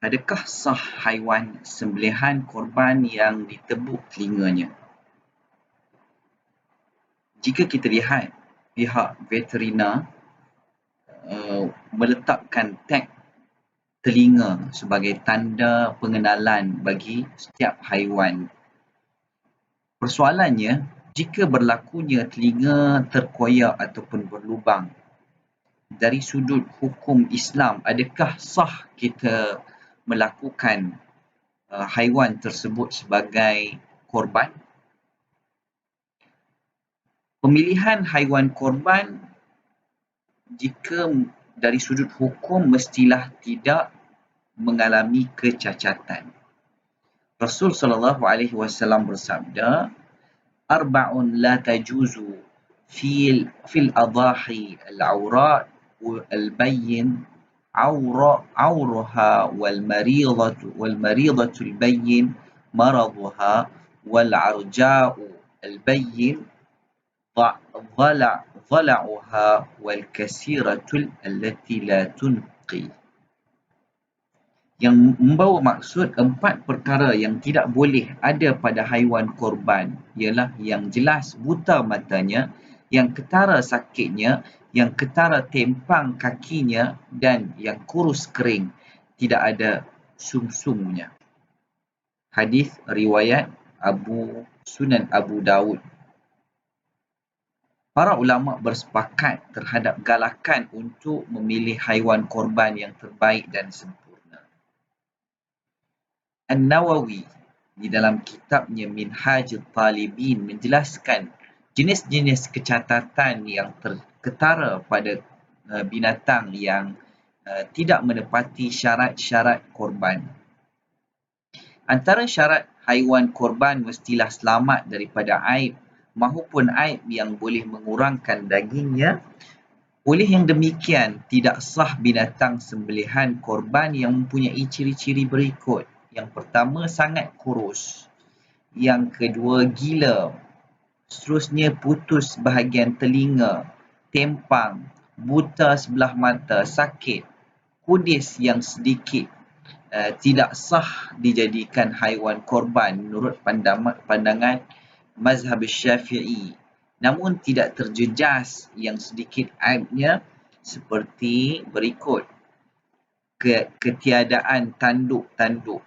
Adakah sah haiwan sembelihan korban yang ditebuk telinganya? Jika kita lihat pihak veteriner meletakkan tag telinga sebagai tanda pengenalan bagi setiap haiwan. Persoalannya, jika berlakunya telinga terkoyak ataupun berlubang, dari sudut hukum Islam, adakah sah kita melakukan haiwan tersebut sebagai korban? Pemilihan haiwan korban jika dari sudut hukum mestilah tidak mengalami kecacatan. Rasul SAW bersabda, "Arba'un la tajuzu fil adahi al-awra' al-bayyin awruha wal maridatu al-bayyin maraduha wal arja'u al-bayyin ضلعها والكسيرة التي لا تنقي." Yang membawa maksud 4 perkara yang tidak boleh ada pada haiwan korban ialah yang jelas buta matanya, yang ketara sakitnya, yang ketara tempang kakinya dan yang kurus kering, tidak ada sumsumnya. Hadis riwayat Sunan Abu Dawud. Para ulama bersepakat terhadap galakan untuk memilih haiwan korban yang terbaik dan sempurna. An-Nawawi di dalam kitabnya Minhajul Talibin menjelaskan jenis-jenis kecacatan yang ketara pada binatang yang tidak menepati syarat-syarat korban. Antara syarat haiwan korban mestilah selamat daripada aib mahupun aib yang boleh mengurangkan dagingnya. Oleh yang demikian, tidak sah binatang sembelihan korban yang mempunyai ciri-ciri berikut. Yang pertama, sangat kurus. Yang kedua, gila. Seterusnya, putus bahagian telinga, tempang, buta sebelah mata, sakit, kudis yang sedikit. Tidak sah dijadikan haiwan korban menurut pandangan mazhab Syafi'i. Namun tidak terjejas yang sedikit aibnya seperti berikut. Ketiadaan tanduk-tanduk,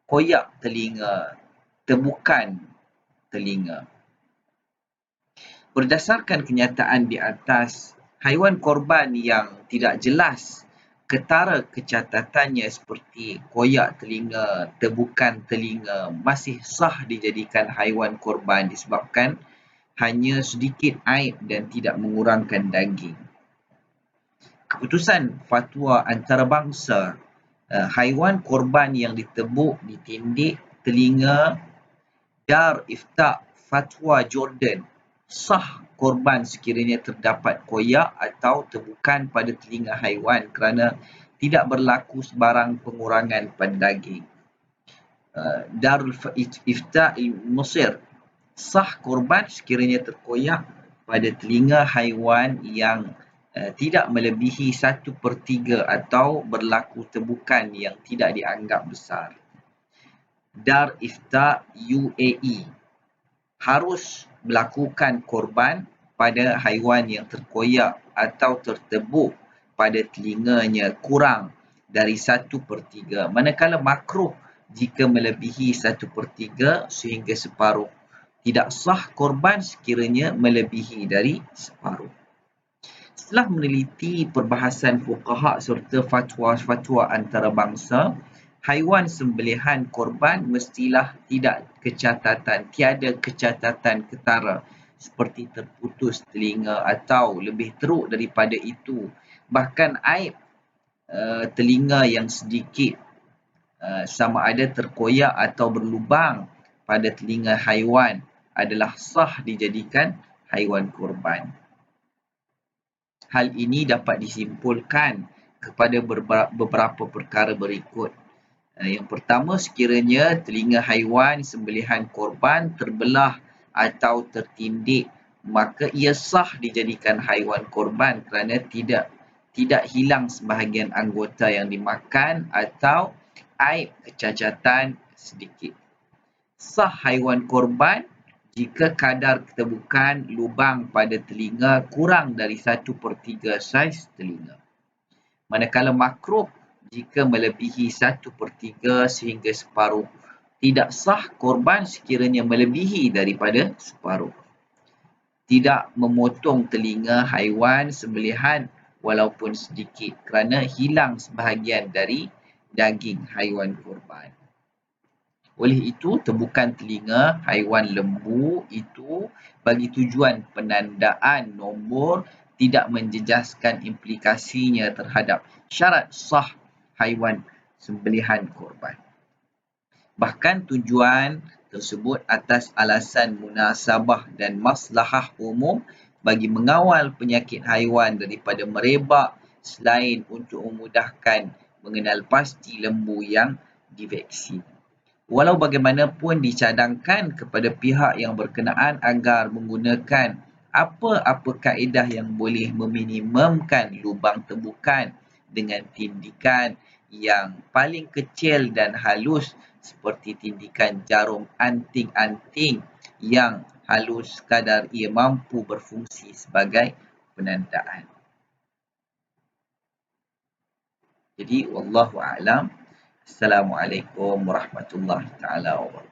koyak telinga, tebukan telinga. Berdasarkan kenyataan di atas, haiwan korban yang tidak jelas ketara kecatatannya seperti koyak telinga, tebukan telinga masih sah dijadikan haiwan korban disebabkan hanya sedikit aib dan tidak mengurangkan daging. Keputusan fatwa antarabangsa, haiwan korban yang ditebuk, ditindik telinga, Dar Ifta' Fatwa Jordan, sah korban sekiranya terdapat koyak atau tebukan pada telinga haiwan kerana tidak berlaku sebarang pengurangan pada daging. Darul Ifta' Mesir, sah korban sekiranya terkoyak pada telinga haiwan yang tidak melebihi 1/3 atau berlaku tebukan yang tidak dianggap besar. Dar Ifta' UAE harus melakukan korban pada haiwan yang terkoyak atau tertebuk pada telinganya kurang dari 1/3, manakala makruh jika melebihi 1/3 sehingga separuh. Tidak sah korban sekiranya melebihi dari separuh. Setelah meneliti perbahasan fuqaha serta fatwa-fatwa antarabangsa, haiwan sembelihan korban mestilah tiada kecacatan ketara seperti terputus telinga atau lebih teruk daripada itu, bahkan aib telinga yang sedikit sama ada terkoyak atau berlubang pada telinga haiwan adalah sah dijadikan haiwan korban. Hal ini dapat disimpulkan kepada beberapa perkara berikut. Yang pertama, sekiranya telinga haiwan sembelihan korban terbelah atau tertindik, maka ia sah dijadikan haiwan korban kerana tidak hilang sebahagian anggota yang dimakan atau aib kecacatan sedikit. Sah haiwan korban jika kadar keterbukaan lubang pada telinga kurang dari 1/3 saiz telinga. Manakala makruh jika melebihi 1/3 sehingga separuh. Tidak sah korban sekiranya melebihi daripada separuh. Tidak memotong telinga haiwan sembelihan walaupun sedikit kerana hilang sebahagian dari daging haiwan korban. Oleh itu, tebukan telinga haiwan lembu itu bagi tujuan penandaan nombor tidak menjejaskan implikasinya terhadap syarat sah haiwan sembelihan korban. Bahkan tujuan tersebut atas alasan munasabah dan maslahah umum bagi mengawal penyakit haiwan daripada merebak selain untuk memudahkan mengenal pasti lembu yang divaksin. Walau bagaimanapun dicadangkan kepada pihak yang berkenaan agar menggunakan apa-apa kaedah yang boleh meminimumkan lubang tebukan dengan tindikan yang paling kecil dan halus seperti tindikan jarum anting-anting yang halus sekadar ia mampu berfungsi sebagai penandaan. Jadi, wallahu a'lam. Assalamualaikum warahmatullahi taala wabarakatuh.